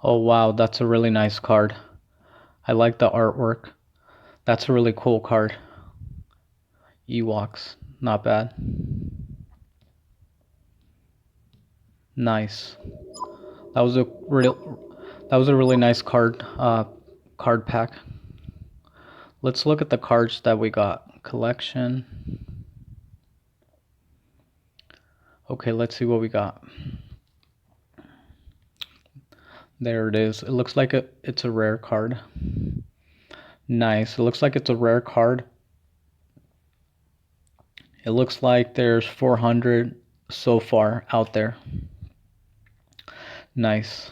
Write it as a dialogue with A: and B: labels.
A: Oh wow, that's a really nice card. I like the artwork. That's a really cool card. Ewoks, not bad. Nice. That was a really nice card pack. Let's look at the cards that we got. Collection. Okay, let's see what we got. There it is. It looks like it's a rare card. Nice. It looks like it's a rare card. It looks like there's 400 so far out there. Nice.